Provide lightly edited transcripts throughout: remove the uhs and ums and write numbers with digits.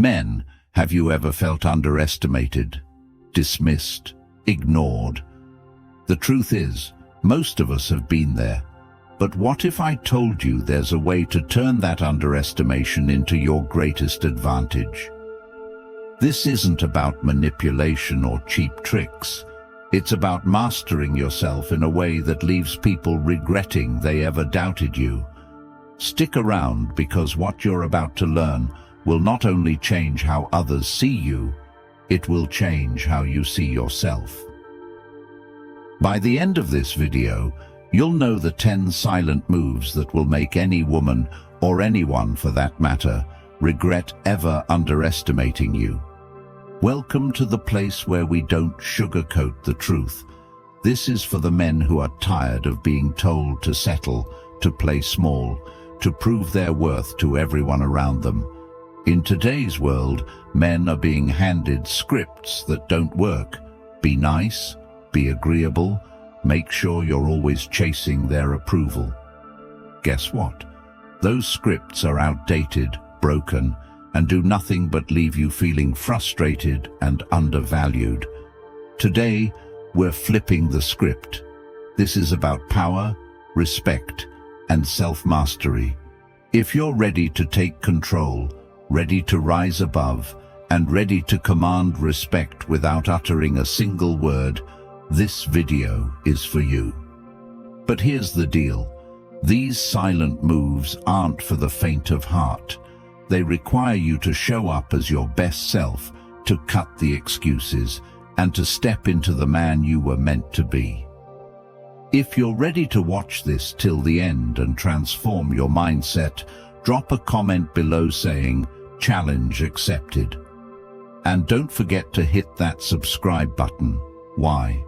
Men, have you ever felt underestimated, dismissed, ignored? The truth is, most of us have been there. But what if I told you there's a way to turn that underestimation into your greatest advantage? This isn't about manipulation or cheap tricks. It's about mastering yourself in a way that leaves people regretting they ever doubted you. Stick around, because what you're about to learn will not only change how others see you, it will change how you see yourself. By the end of this video, you'll know the 10 silent moves that will make any woman, or anyone for that matter, regret ever underestimating you. Welcome to the place where we don't sugarcoat the truth. This is for the men who are tired of being told to settle, to play small, to prove their worth to everyone around them. In today's world, men are being handed scripts that don't work. Be nice, be agreeable, make sure you're always chasing their approval. Guess what? Those scripts are outdated, broken, and do nothing but leave you feeling frustrated and undervalued. Today, we're flipping the script. This is about power, respect, and self-mastery. If you're ready to take control, ready to rise above, and ready to command respect without uttering a single word, this video is for you. But here's the deal. These silent moves aren't for the faint of heart. They require you to show up as your best self, to cut the excuses, and to step into the man you were meant to be. If you're ready to watch this till the end and transform your mindset, drop a comment below saying, "Challenge accepted." And don't forget to hit that subscribe button. Why?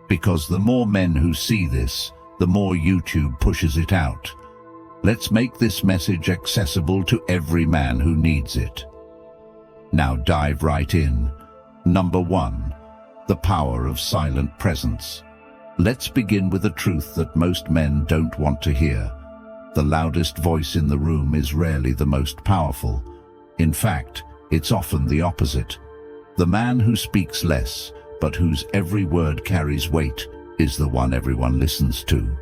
Because the more men who see this, the more YouTube pushes it out. Let's make this message accessible to every man who needs it. Now dive right in. Number 1. The power of silent presence. Let's begin with a truth that most men don't want to hear. The loudest voice in the room is rarely the most powerful. In fact, it's often the opposite. The man who speaks less, but whose every word carries weight, is the one everyone listens to.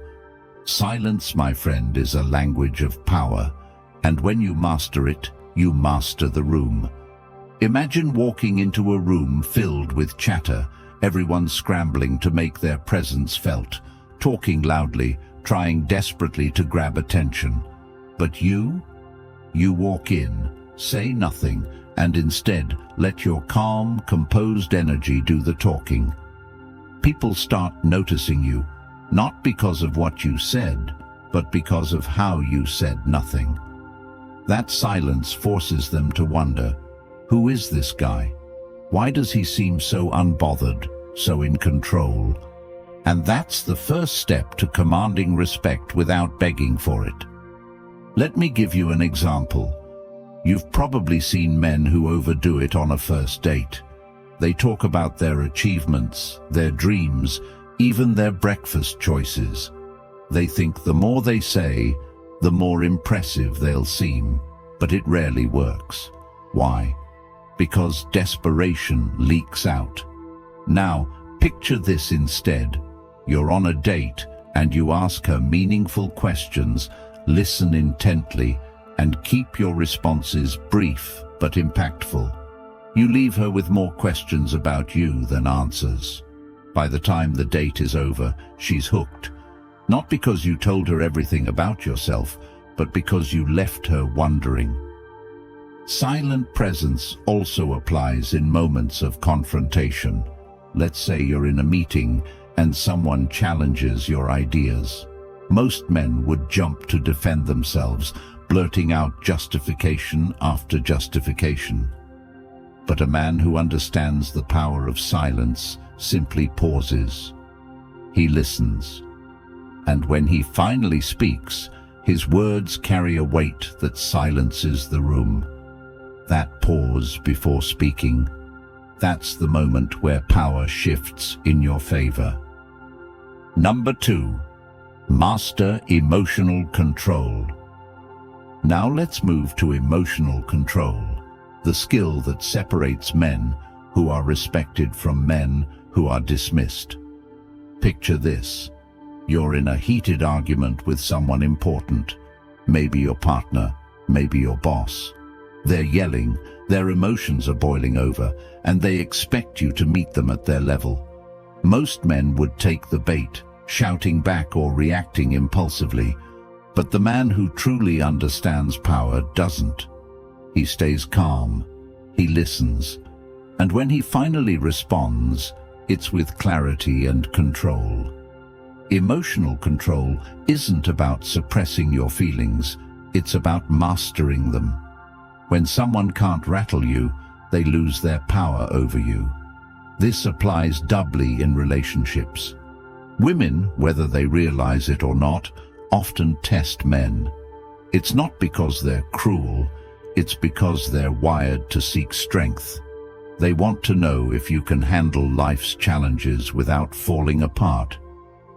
Silence, my friend, is a language of power, and when you master it, you master the room. Imagine walking into a room filled with chatter, everyone scrambling to make their presence felt, talking loudly, trying desperately to grab attention. But you walk in, say nothing, and instead let your calm, composed energy do the talking. People start noticing you, not because of what you said, but because of how you said nothing. That silence forces them to wonder, who is this guy? Why does he seem so unbothered, so in control? And that's the first step to commanding respect without begging for it. Let me give you an example. You've probably seen men who overdo it on a first date. They talk about their achievements, their dreams, even their breakfast choices. They think the more they say, the more impressive they'll seem, but it rarely works. Why? Because desperation leaks out. Now, picture this instead. You're on a date and you ask her meaningful questions, listen intently, and keep your responses brief but impactful. You leave her with more questions about you than answers. By the time the date is over, she's hooked. Not because you told her everything about yourself, but because you left her wondering. Silent presence also applies in moments of confrontation. Let's say you're in a meeting and someone challenges your ideas. Most men would jump to defend themselves, blurting out justification after justification. But a man who understands the power of silence simply pauses. He listens. And when he finally speaks, his words carry a weight that silences the room. That pause before speaking, that's the moment where power shifts in your favor. Number 2. Master emotional control. Now let's move to emotional control. the skill that separates men who are respected from men who are dismissed. Picture this. You're in a heated argument with someone important, maybe your partner, maybe your boss. They're yelling, their emotions are boiling over, and they expect you to meet them at their level. Most men would take the bait, shouting back or reacting impulsively, but the man who truly understands power doesn't. He stays calm, he listens, and when he finally responds, it's with clarity and control. Emotional control isn't about suppressing your feelings, it's about mastering them. When someone can't rattle you, they lose their power over you. This applies doubly in relationships. Women, whether they realize it or not, often test men. It's not because they're cruel, it's because they're wired to seek strength. They want to know if you can handle life's challenges without falling apart.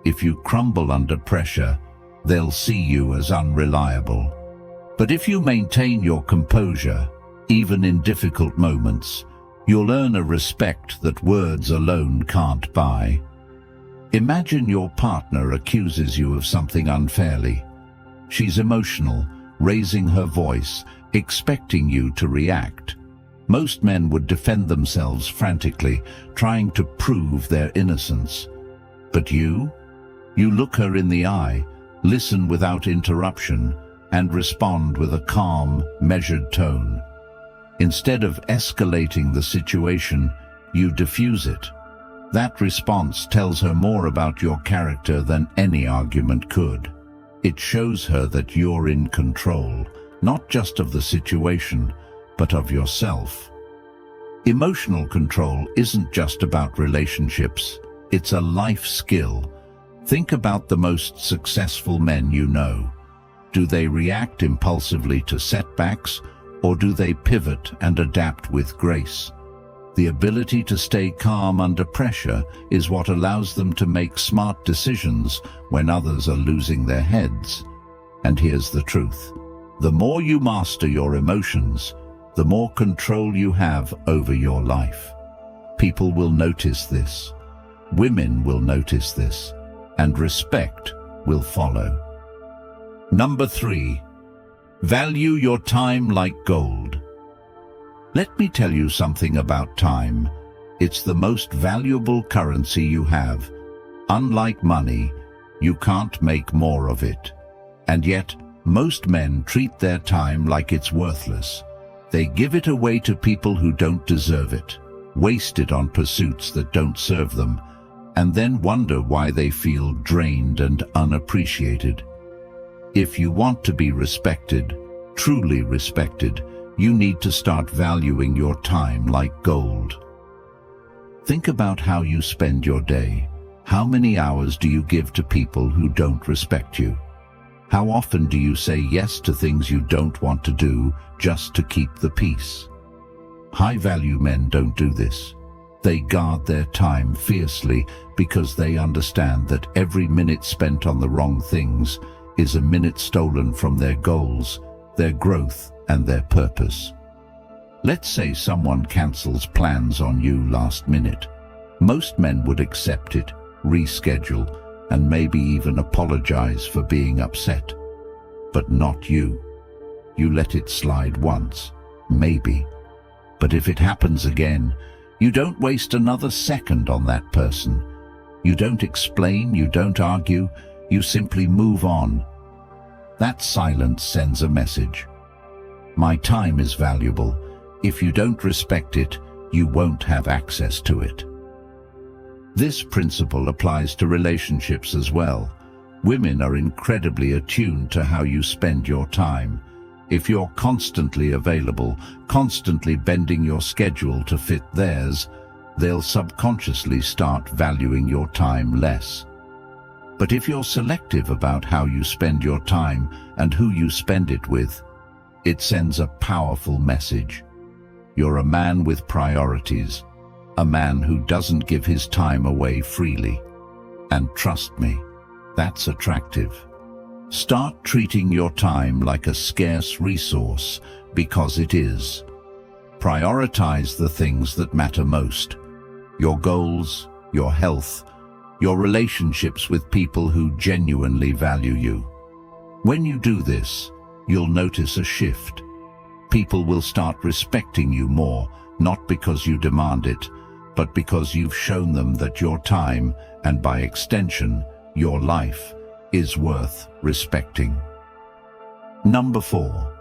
If you crumble under pressure, they'll see you as unreliable. But if you maintain your composure, even in difficult moments, you'll earn a respect that words alone can't buy. Imagine your partner accuses you of something unfairly. She's emotional, raising her voice, expecting you to react. Most men would defend themselves frantically, trying to prove their innocence. But you look her in the eye, listen without interruption, and respond with a calm, measured tone. Instead of escalating the situation, you diffuse it. That response tells her more about your character than any argument could. It shows her that you're in control, not just of the situation, but of yourself. Emotional control isn't just about relationships, it's a life skill. Think about the most successful men you know. Do they react impulsively to setbacks, or do they pivot and adapt with grace? The ability to stay calm under pressure is what allows them to make smart decisions when others are losing their heads. And here's the truth. The more you master your emotions, the more control you have over your life. People will notice this. Women will notice this. And respect will follow. Number 3. Value your time like gold. Let me tell you something about time. It's the most valuable currency you have. Unlike money, you can't make more of it. And yet, most men treat their time like it's worthless. They give it away to people who don't deserve it, waste it on pursuits that don't serve them, and then wonder why they feel drained and unappreciated. If you want to be respected, truly respected, you need to start valuing your time like gold. Think about how you spend your day. How many hours do you give to people who don't respect you? How often do you say yes to things you don't want to do just to keep the peace? High-value men don't do this. They guard their time fiercely because they understand that every minute spent on the wrong things is a minute stolen from their goals, their growth, and their purpose. Let's say someone cancels plans on you last minute. Most men would accept it, reschedule, and maybe even apologize for being upset. But not you. You let it slide once, maybe. But if it happens again, you don't waste another second on that person. You don't explain, you don't argue, you simply move on. That silence sends a message. My time is valuable. If you don't respect it, you won't have access to it. This principle applies to relationships as well. Women are incredibly attuned to how you spend your time. If you're constantly available, constantly bending your schedule to fit theirs, they'll subconsciously start valuing your time less. But if you're selective about how you spend your time and who you spend it with, it sends a powerful message. You're a man with priorities, a man who doesn't give his time away freely. And trust me, that's attractive. Start treating your time like a scarce resource, because it is. Prioritize the things that matter most: your goals, your health, your relationships with people who genuinely value you. When you do this, you'll notice a shift. People will start respecting you more, not because you demand it, but because you've shown them that your time, and by extension, your life, is worth respecting. Number 4.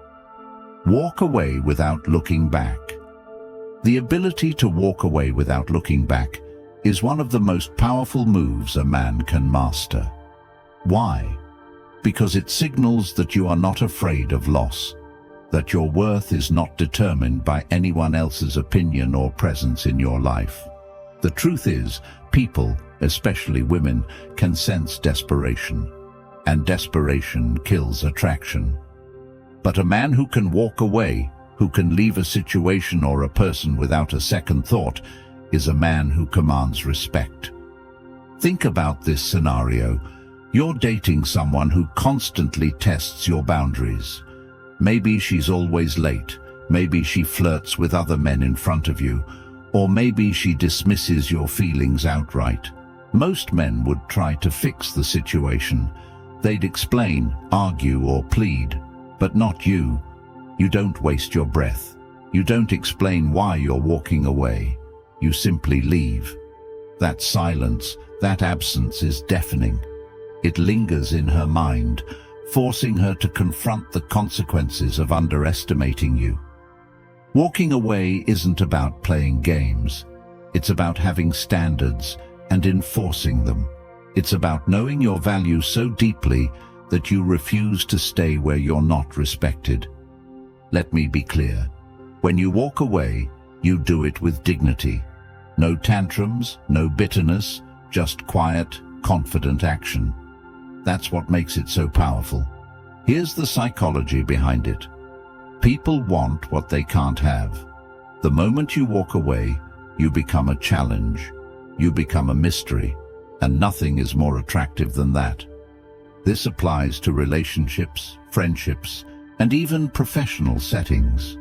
Walk away without looking back. The ability to walk away without looking back is one of the most powerful moves a man can master. Why? Because it signals that you are not afraid of loss, that your worth is not determined by anyone else's opinion or presence in your life. The truth is, people, especially women, can sense desperation, and desperation kills attraction. But a man who can walk away, who can leave a situation or a person without a second thought, is a man who commands respect. Think about this scenario. You're dating someone who constantly tests your boundaries. Maybe she's always late, maybe she flirts with other men in front of you, or maybe she dismisses your feelings outright. Most men would try to fix the situation. They'd explain, argue, or plead, but not you. You don't waste your breath. You don't explain why you're walking away. You simply leave. That silence, that absence is deafening. It lingers in her mind, forcing her to confront the consequences of underestimating you. Walking away isn't about playing games. It's about having standards and enforcing them. It's about knowing your value so deeply that you refuse to stay where you're not respected. Let me be clear. When you walk away, you do it with dignity. No tantrums, no bitterness, just quiet, confident action. That's what makes it so powerful. Here's the psychology behind it. People want what they can't have. The moment you walk away, you become a challenge. You become a mystery, and nothing is more attractive than that. This applies to relationships, friendships, and even professional settings.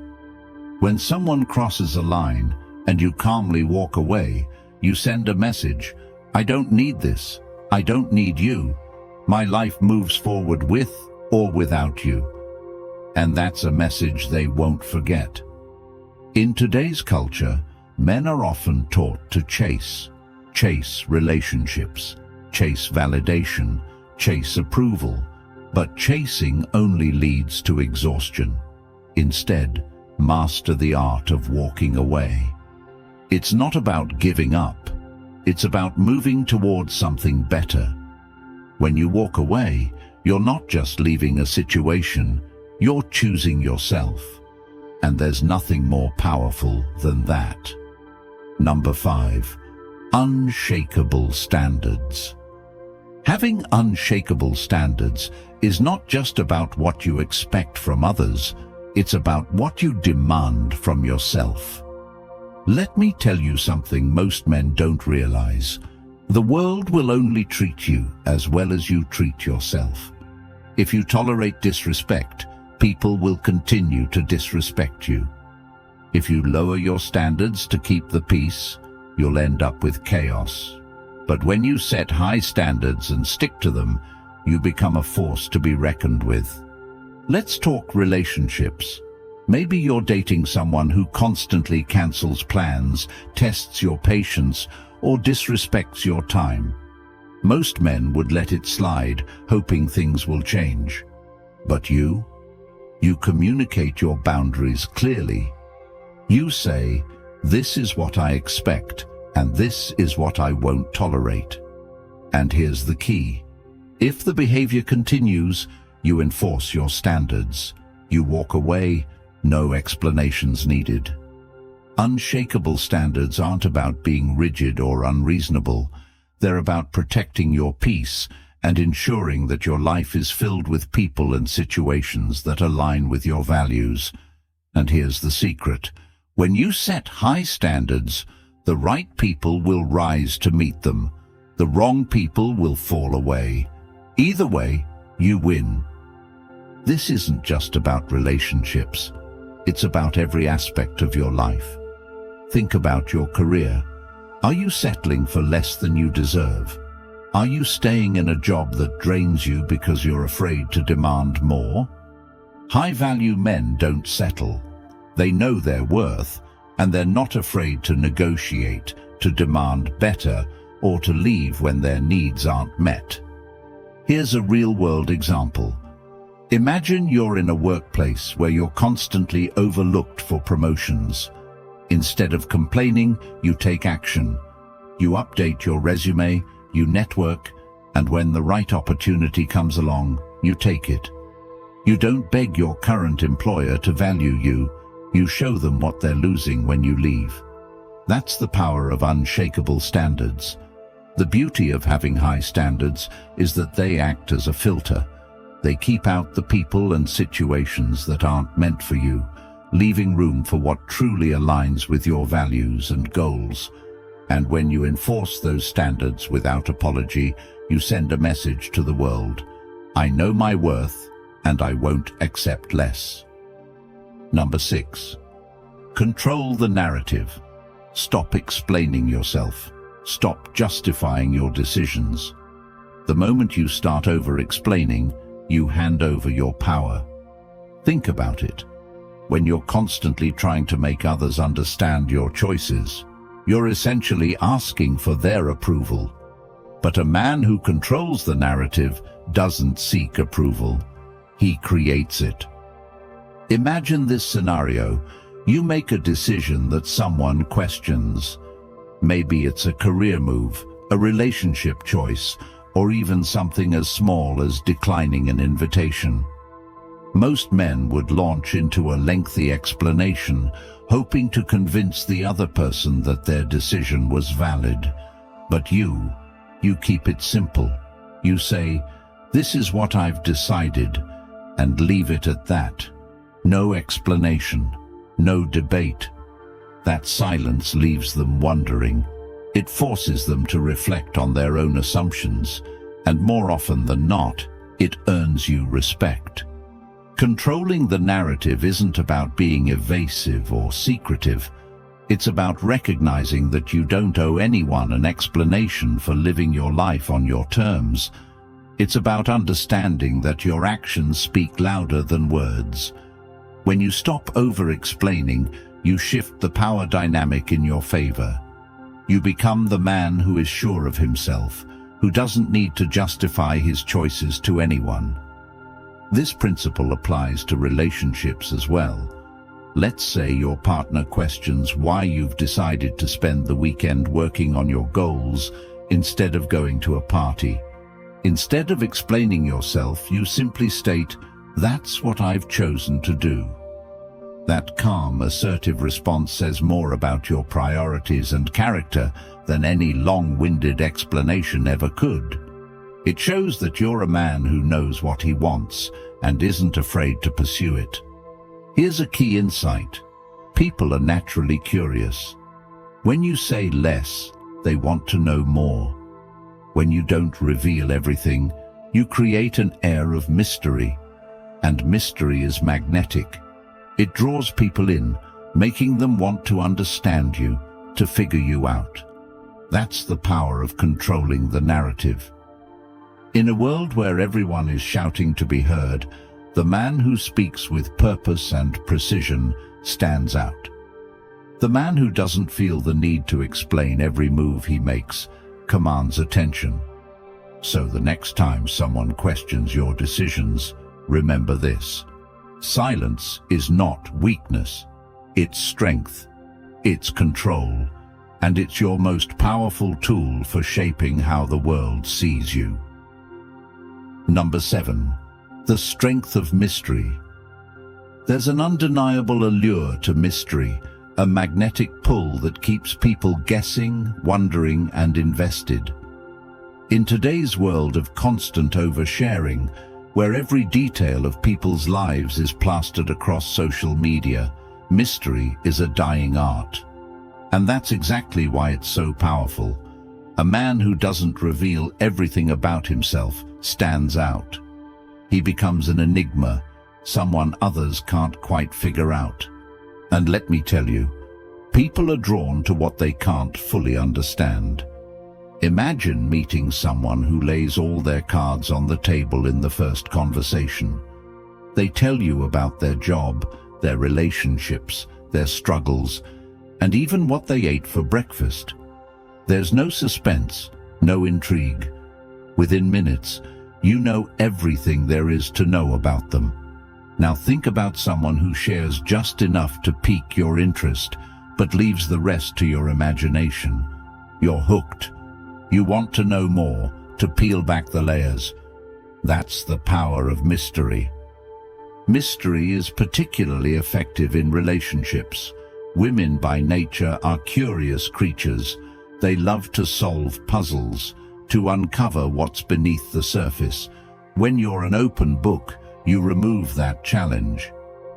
When someone crosses a line and you calmly walk away, you send a message: I don't need this. I don't need you. My life moves forward with or without you. And that's a message they won't forget. In today's culture, men are often taught to chase relationships, chase validation, chase approval, but chasing only leads to exhaustion. Instead, master the art of walking away. It's not about giving up. It's about moving towards something better. When you walk away, you're not just leaving a situation, you're choosing yourself. And there's nothing more powerful than that. Number 5. Unshakable standards. Having unshakable standards is not just about what you expect from others, it's about what you demand from yourself. Let me tell you something most men don't realize. The world will only treat you as well as you treat yourself. If you tolerate disrespect, people will continue to disrespect you. If you lower your standards to keep the peace, you'll end up with chaos. But when you set high standards and stick to them, you become a force to be reckoned with. Let's talk relationships. Maybe you're dating someone who constantly cancels plans, tests your patience, or disrespects your time. Most men would let it slide, hoping things will change. But you communicate your boundaries clearly. You say, this is what I expect, and this is what I won't tolerate. And here's the key. If the behavior continues, you enforce your standards. You walk away, no explanations needed. Unshakable standards aren't about being rigid or unreasonable. They're about protecting your peace and ensuring that your life is filled with people and situations that align with your values. And here's the secret. When you set high standards, the right people will rise to meet them. The wrong people will fall away. Either way, you win. This isn't just about relationships. It's about every aspect of your life. Think about your career. Are you settling for less than you deserve? Are you staying in a job that drains you because you're afraid to demand more? High-value men don't settle. They know their worth, and they're not afraid to negotiate, to demand better, or to leave when their needs aren't met. Here's a real-world example. Imagine you're in a workplace where you're constantly overlooked for promotions. Instead of complaining, you take action. You update your resume, you network, and when the right opportunity comes along, you take it. You don't beg your current employer to value you. You show them what they're losing when you leave. That's the power of unshakable standards. The beauty of having high standards is that they act as a filter. They keep out the people and situations that aren't meant for you, leaving room for what truly aligns with your values and goals. And when you enforce those standards without apology, you send a message to the world. I know my worth, and I won't accept less. Number 6. Control the narrative. Stop explaining yourself. Stop justifying your decisions. The moment you start over-explaining, you hand over your power. Think about it. When you're constantly trying to make others understand your choices, you're essentially asking for their approval. But a man who controls the narrative doesn't seek approval. He creates it. Imagine this scenario. You make a decision that someone questions. Maybe it's a career move, a relationship choice, or even something as small as declining an invitation. Most men would launch into a lengthy explanation, hoping to convince the other person that their decision was valid. But you keep it simple. You say, "This is what I've decided," and leave it at that. No explanation, no debate. That silence leaves them wondering. It forces them to reflect on their own assumptions, and more often than not, it earns you respect. Controlling the narrative isn't about being evasive or secretive. It's about recognizing that you don't owe anyone an explanation for living your life on your terms. It's about understanding that your actions speak louder than words. When you stop over-explaining, you shift the power dynamic in your favor. You become the man who is sure of himself, who doesn't need to justify his choices to anyone. This principle applies to relationships as well. Let's say your partner questions why you've decided to spend the weekend working on your goals instead of going to a party. Instead of explaining yourself, you simply state, "That's what I've chosen to do." That calm, assertive response says more about your priorities and character than any long-winded explanation ever could. It shows that you're a man who knows what he wants and isn't afraid to pursue it. Here's a key insight. People are naturally curious. When you say less, they want to know more. When you don't reveal everything, you create an air of mystery. And mystery is magnetic. It draws people in, making them want to understand you, to figure you out. That's the power of controlling the narrative. In a world where everyone is shouting to be heard, the man who speaks with purpose and precision stands out. The man who doesn't feel the need to explain every move he makes commands attention. So the next time someone questions your decisions, remember this. Silence is not weakness. It's strength. It's control. And it's your most powerful tool for shaping how the world sees you. Number 7. The strength of mystery. There's an undeniable allure to mystery, a magnetic pull that keeps people guessing, wondering, and invested. In today's world of constant oversharing, where every detail of people's lives is plastered across social media, mystery is a dying art. And that's exactly why it's so powerful. A man who doesn't reveal everything about himself stands out. He becomes an enigma, someone others can't quite figure out. And let me tell you, people are drawn to what they can't fully understand. Imagine meeting someone who lays all their cards on the table in the first conversation. They tell you about their job, their relationships, their struggles, and even what they ate for breakfast. There's no suspense, no intrigue. Within minutes, you know everything there is to know about them. Now think about someone who shares just enough to pique your interest, but leaves the rest to your imagination. You're hooked. You want to know more, to peel back the layers. That's the power of mystery. Mystery is particularly effective in relationships. Women by nature are curious creatures. They love to solve puzzles, to uncover what's beneath the surface. When you're an open book, you remove that challenge.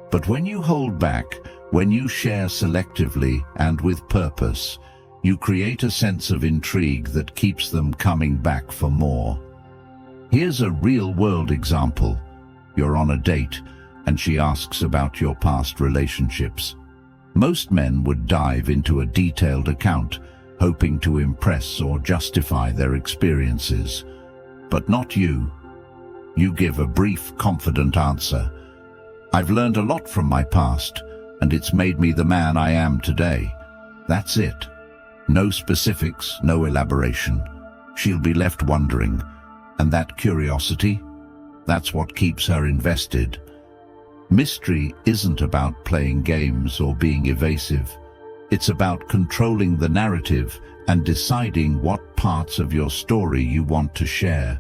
But when you hold back, when you share selectively and with purpose, you create a sense of intrigue that keeps them coming back for more. Here's a real-world example. You're on a date, and she asks about your past relationships. Most men would dive into a detailed account, hoping to impress or justify their experiences. But not you. You give a brief, confident answer. I've learned a lot from my past, and it's made me the man I am today. That's it. No specifics, no elaboration. She'll be left wondering. And that curiosity? That's what keeps her invested. Mystery isn't about playing games or being evasive. It's about controlling the narrative and deciding what parts of your story you want to share.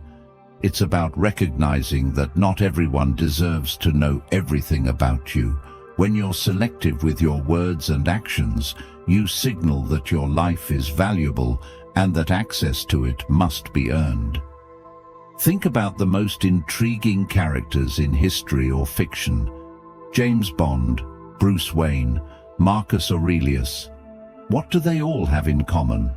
It's about recognizing that not everyone deserves to know everything about you. When you're selective with your words and actions, you signal that your life is valuable and that access to it must be earned. Think about the most intriguing characters in history or fiction. James Bond, Bruce Wayne, Marcus Aurelius. What do they all have in common?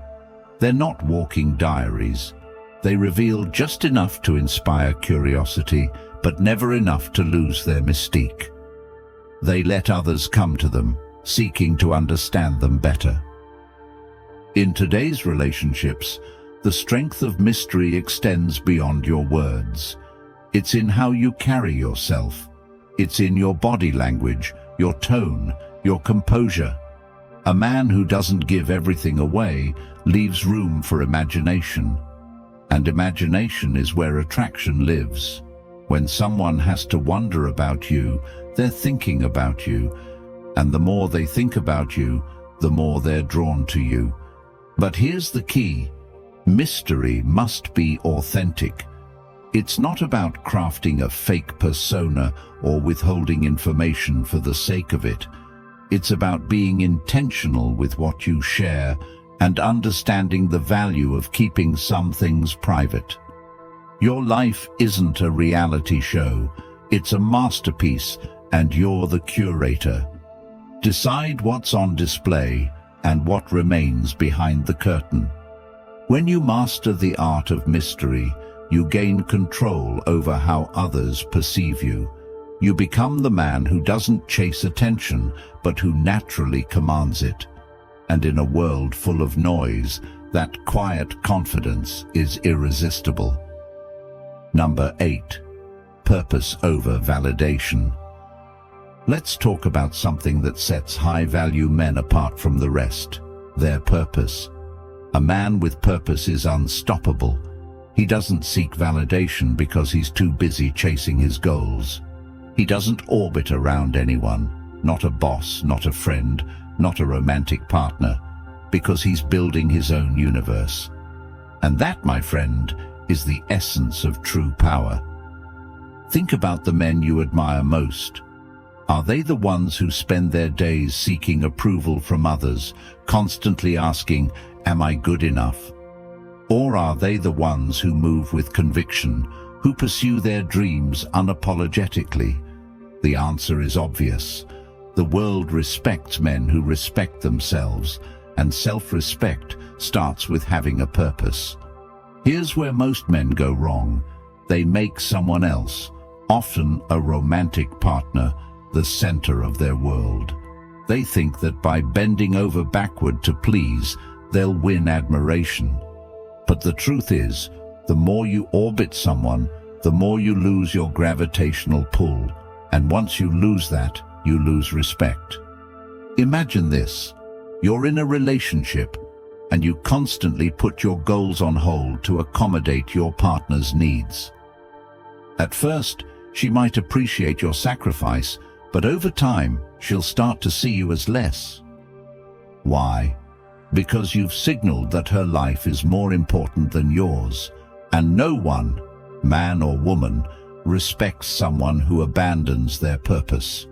They're not walking diaries. They reveal just enough to inspire curiosity, but never enough to lose their mystique. They let others come to them, seeking to understand them better. In today's relationships, the strength of mystery extends beyond your words. It's in how you carry yourself. It's in your body language, your tone, your composure. A man who doesn't give everything away leaves room for imagination. And imagination is where attraction lives. When someone has to wonder about you, they're thinking about you. And the more they think about you, the more they're drawn to you. But here's the key. Mystery must be authentic. It's not about crafting a fake persona or withholding information for the sake of it. It's about being intentional with what you share and understanding the value of keeping some things private. Your life isn't a reality show. It's a masterpiece, and you're the curator. Decide what's on display and what remains behind the curtain. When you master the art of mystery, you gain control over how others perceive you. You become the man who doesn't chase attention, but who naturally commands it. And in a world full of noise, that quiet confidence is irresistible. Number 8. Purpose over validation. Let's talk about something that sets high-value men apart from the rest: their purpose. A man with purpose is unstoppable. He doesn't seek validation because he's too busy chasing his goals. He doesn't orbit around anyone, not a boss, not a friend, not a romantic partner, because he's building his own universe. And that, my friend, is the essence of true power. Think about the men you admire most. Are they the ones who spend their days seeking approval from others, constantly asking, "Am I good enough?" Or are they the ones who move with conviction, who pursue their dreams unapologetically? The answer is obvious. The world respects men who respect themselves, and self-respect starts with having a purpose. Here's where most men go wrong. They make someone else, often a romantic partner, the center of their world. They think that by bending over backward to please, they'll win admiration. But the truth is, the more you orbit someone, the more you lose your gravitational pull. And once you lose that, you lose respect. Imagine this. You're in a relationship, and you constantly put your goals on hold to accommodate your partner's needs. At first, she might appreciate your sacrifice, but over time, she'll start to see you as less. Why? Because you've signaled that her life is more important than yours, and no one, man or woman, respects someone who abandons their purpose.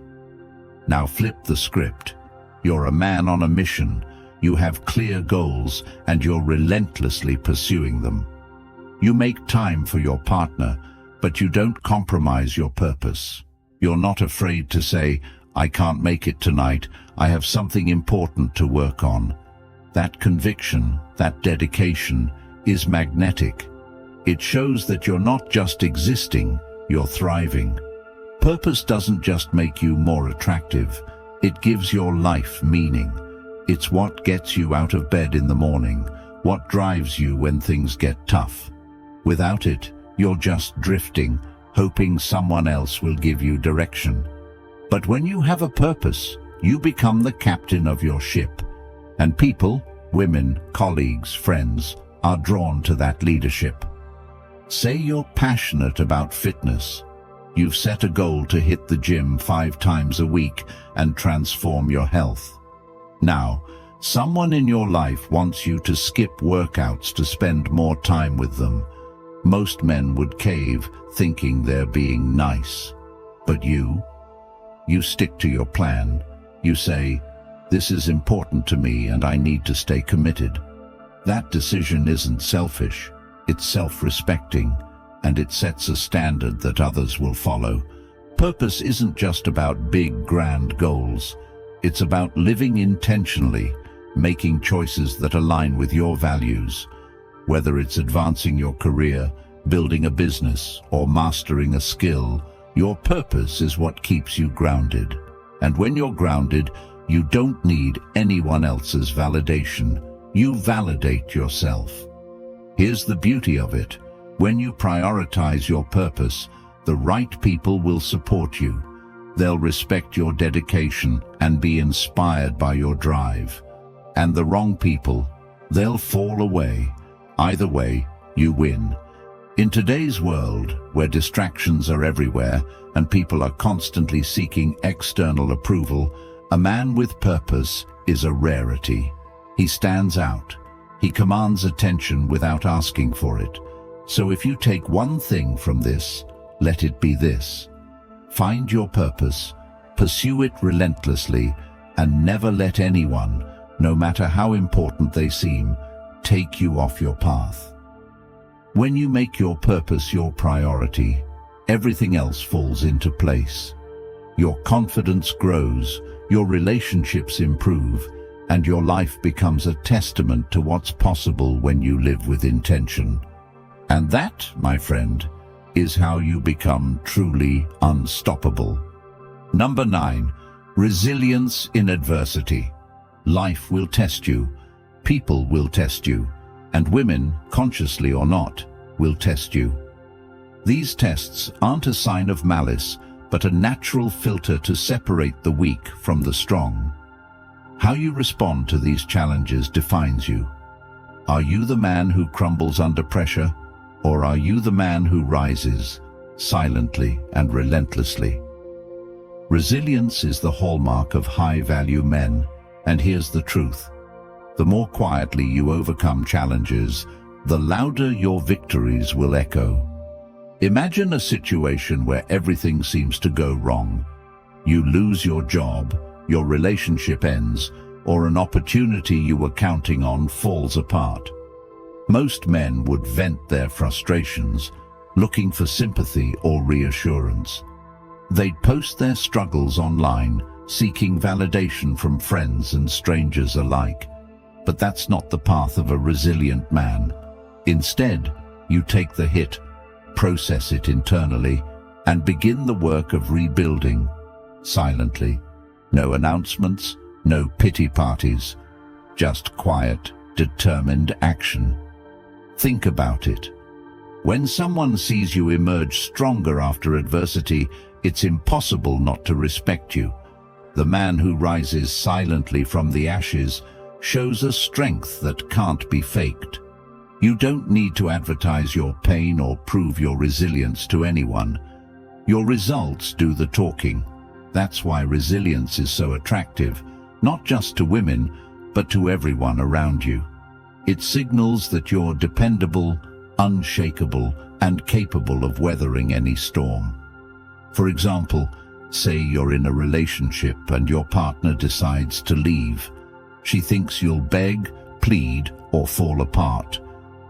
Now flip the script. You're a man on a mission, you have clear goals, and you're relentlessly pursuing them. You make time for your partner, but you don't compromise your purpose. You're not afraid to say, "I can't make it tonight, I have something important to work on." That conviction, that dedication, is magnetic. It shows that you're not just existing, you're thriving. Purpose doesn't just make you more attractive, it gives your life meaning. It's what gets you out of bed in the morning, what drives you when things get tough. Without it, you're just drifting, hoping someone else will give you direction. But when you have a purpose, you become the captain of your ship. And people, women, colleagues, friends, are drawn to that leadership. Say you're passionate about fitness. You've set a goal to hit the gym 5 times a week and transform your health. Now, someone in your life wants you to skip workouts to spend more time with them. Most men would cave, thinking they're being nice. But you stick to your plan. You say, "This is important to me and I need to stay committed." That decision isn't selfish, it's self-respecting, and it sets a standard that others will follow. Purpose isn't just about big, grand goals. It's about living intentionally, making choices that align with your values. Whether it's advancing your career, building a business, or mastering a skill, your purpose is what keeps you grounded. And when you're grounded, you don't need anyone else's validation. You validate yourself. Here's the beauty of it. When you prioritize your purpose, the right people will support you. They'll respect your dedication and be inspired by your drive. And the wrong people, they'll fall away. Either way, you win. In today's world, where distractions are everywhere and people are constantly seeking external approval, a man with purpose is a rarity. He stands out. He commands attention without asking for it. So if you take one thing from this, let it be this. Find your purpose, pursue it relentlessly, and never let anyone, no matter how important they seem, take you off your path. When you make your purpose your priority, everything else falls into place. Your confidence grows, your relationships improve, and your life becomes a testament to what's possible when you live with intention. And that, my friend, is how you become truly unstoppable. Number 9, resilience in adversity. Life will test you, people will test you, and women, consciously or not, will test you. These tests aren't a sign of malice, but a natural filter to separate the weak from the strong. How you respond to these challenges defines you. Are you the man who crumbles under pressure, or are you the man who rises, silently and relentlessly? Resilience is the hallmark of high-value men, and here's the truth. The more quietly you overcome challenges, the louder your victories will echo. Imagine a situation where everything seems to go wrong. You lose your job, your relationship ends, or an opportunity you were counting on falls apart. Most men would vent their frustrations, looking for sympathy or reassurance. They'd post their struggles online, seeking validation from friends and strangers alike. But that's not the path of a resilient man. Instead, you take the hit, process it internally, and begin the work of rebuilding, silently. No announcements, No pity parties, just quiet, determined action. Think about it. When someone sees you emerge stronger after adversity, it's impossible not to respect you. The man who rises silently from the ashes shows a strength that can't be faked. You don't need to advertise your pain or prove your resilience to anyone. Your results do the talking. That's why resilience is so attractive, not just to women, but to everyone around you. It signals that you're dependable, unshakable, and capable of weathering any storm. For example, say you're in a relationship and your partner decides to leave. She thinks you'll beg, plead, or fall apart.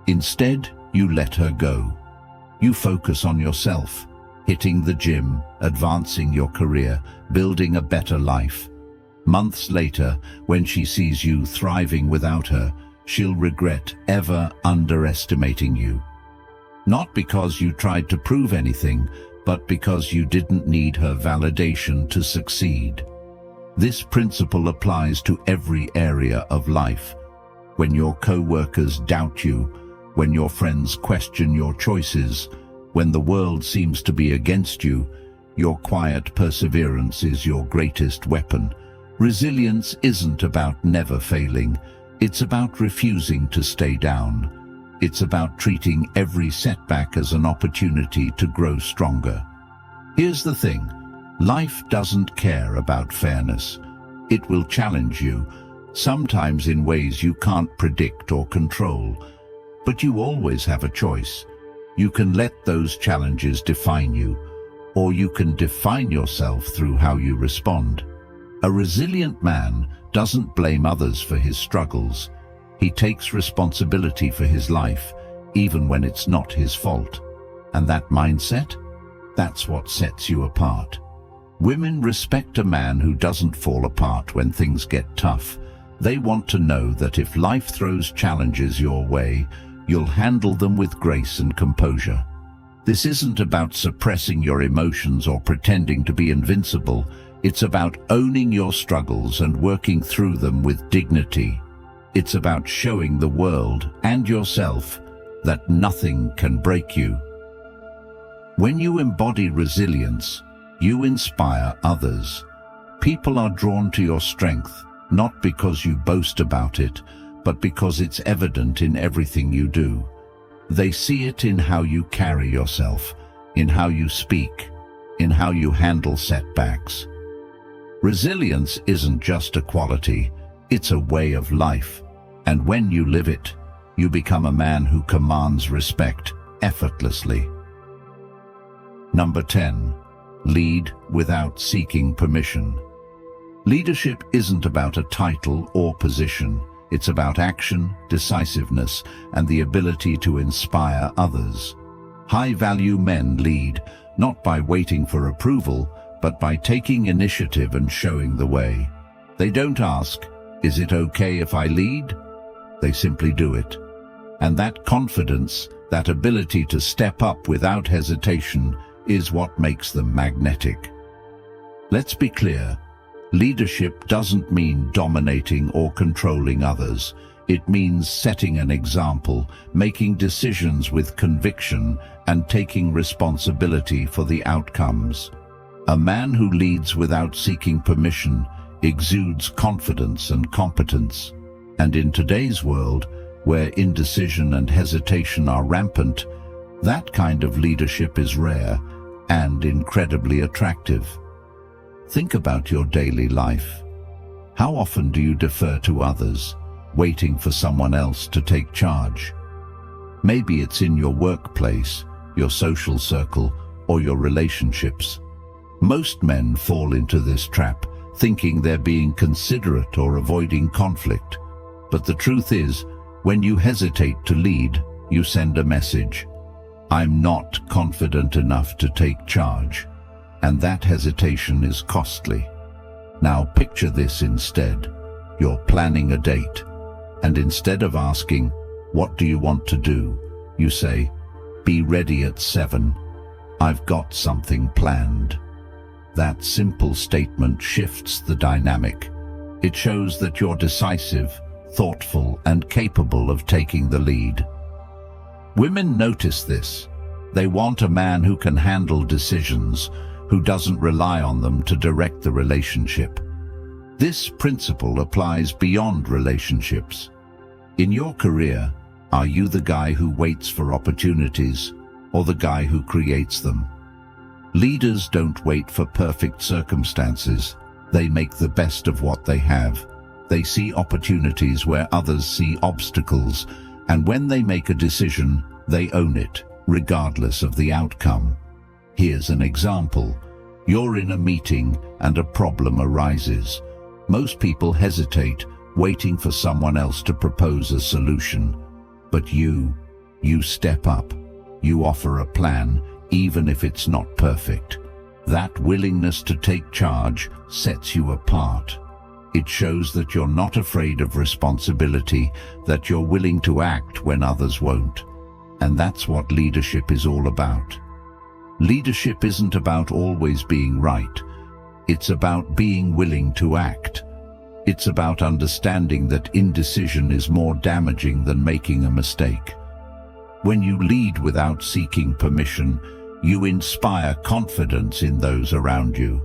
Instead, you let her go. You focus on yourself, hitting the gym, advancing your career, building a better life. Months later, when she sees you thriving without her, she'll regret ever underestimating you. Not because you tried to prove anything, but because you didn't need her validation to succeed. This principle applies to every area of life. When your co-workers doubt you, when your friends question your choices, when the world seems to be against you, your quiet perseverance is your greatest weapon. Resilience isn't about never failing. It's about refusing to stay down. It's about treating every setback as an opportunity to grow stronger. Here's the thing. Life doesn't care about fairness. It will challenge you, sometimes in ways you can't predict or control. But you always have a choice. You can let those challenges define you, or you can define yourself through how you respond. A resilient man doesn't blame others for his struggles. He takes responsibility for his life, even when it's not his fault. And that mindset? That's what sets you apart. Women respect a man who doesn't fall apart when things get tough. They want to know that if life throws challenges your way, you'll handle them with grace and composure. This isn't about suppressing your emotions or pretending to be invincible. It's about owning your struggles and working through them with dignity. It's about showing the world and yourself that nothing can break you. When you embody resilience, you inspire others. People are drawn to your strength, not because you boast about it, but because it's evident in everything you do. They see it in how you carry yourself, in how you speak, in how you handle setbacks. Resilience isn't just a quality, it's a way of life. And when you live it, you become a man who commands respect effortlessly. Number 10. Lead without seeking permission. Leadership isn't about a title or position. It's about action, decisiveness, and the ability to inspire others. High-value men lead, not by waiting for approval, but by taking initiative and showing the way. They don't ask, "Is it okay if I lead?" They simply do it. And that confidence, that ability to step up without hesitation, is what makes them magnetic. Let's be clear. Leadership doesn't mean dominating or controlling others. It means setting an example, making decisions with conviction, and taking responsibility for the outcomes. A man who leads without seeking permission exudes confidence and competence. And in today's world, where indecision and hesitation are rampant, that kind of leadership is rare and incredibly attractive. Think about your daily life. How often do you defer to others, waiting for someone else to take charge? Maybe it's in your workplace, your social circle, or your relationships. Most men fall into this trap, thinking they're being considerate or avoiding conflict. But the truth is, when you hesitate to lead, you send a message. I'm not confident enough to take charge. And that hesitation is costly. Now picture this instead. You're planning a date, and instead of asking, "What do you want to do?" you say, "Be ready at 7. I've got something planned." That simple statement shifts the dynamic. It shows that you're decisive, thoughtful, and capable of taking the lead. Women notice this. They want a man who can handle decisions, who doesn't rely on them to direct the relationship. This principle applies beyond relationships. In your career, are you the guy who waits for opportunities or the guy who creates them? Leaders don't wait for perfect circumstances. They make the best of what they have. They see opportunities where others see obstacles, and when they make a decision, they own it, regardless of the outcome. Here's an example. You're in a meeting and a problem arises. Most people hesitate, waiting for someone else to propose a solution. But you step up. You offer a plan, even if it's not perfect. That willingness to take charge sets you apart. It shows that you're not afraid of responsibility, that you're willing to act when others won't. And that's what leadership is all about. Leadership isn't about always being right. It's about being willing to act. It's about understanding that indecision is more damaging than making a mistake. When you lead without seeking permission, you inspire confidence in those around you.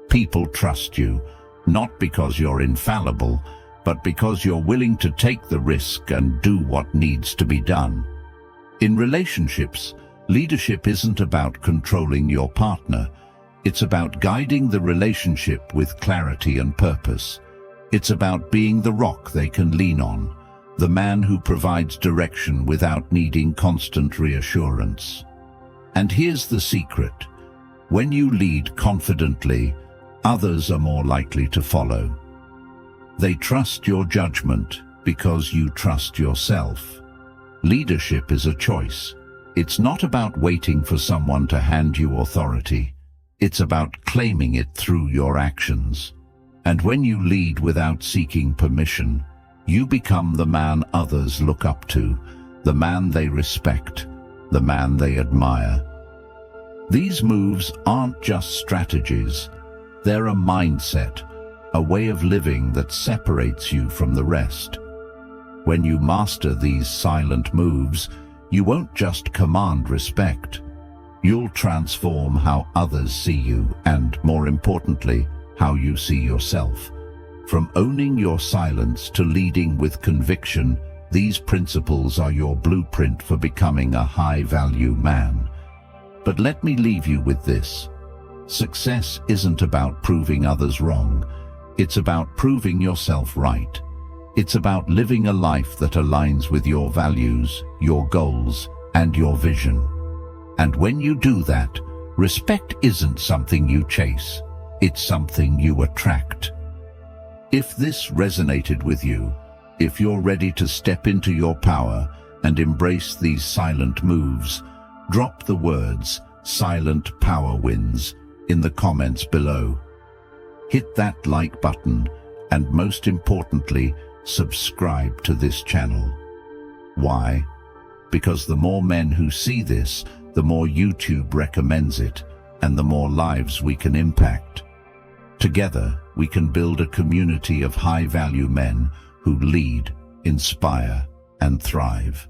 People trust you, not because you're infallible, but because you're willing to take the risk and do what needs to be done. In relationships, leadership isn't about controlling your partner. It's about guiding the relationship with clarity and purpose. It's about being the rock they can lean on, the man who provides direction without needing constant reassurance. And here's the secret. When you lead confidently, others are more likely to follow. They trust your judgment because you trust yourself. Leadership is a choice. It's not about waiting for someone to hand you authority. It's about claiming it through your actions. And when you lead without seeking permission, you become the man others look up to, the man they respect, the man they admire. These moves aren't just strategies. They're a mindset, a way of living that separates you from the rest. When you master these silent moves, you won't just command respect. You'll transform how others see you and, more importantly, how you see yourself. From owning your silence to leading with conviction, these principles are your blueprint for becoming a high-value man. But let me leave you with this. Success isn't about proving others wrong. It's about proving yourself right. It's about living a life that aligns with your values, your goals, and your vision. And when you do that, respect isn't something you chase. It's something you attract. If this resonated with you, if you're ready to step into your power and embrace these silent moves, drop the words "Silent Power Wins" in the comments below. Hit that like button and, most importantly, subscribe to this channel. Why? Because the more men who see this, the more YouTube recommends it, and the more lives we can impact. Together, we can build a community of high-value men who lead, inspire, and thrive.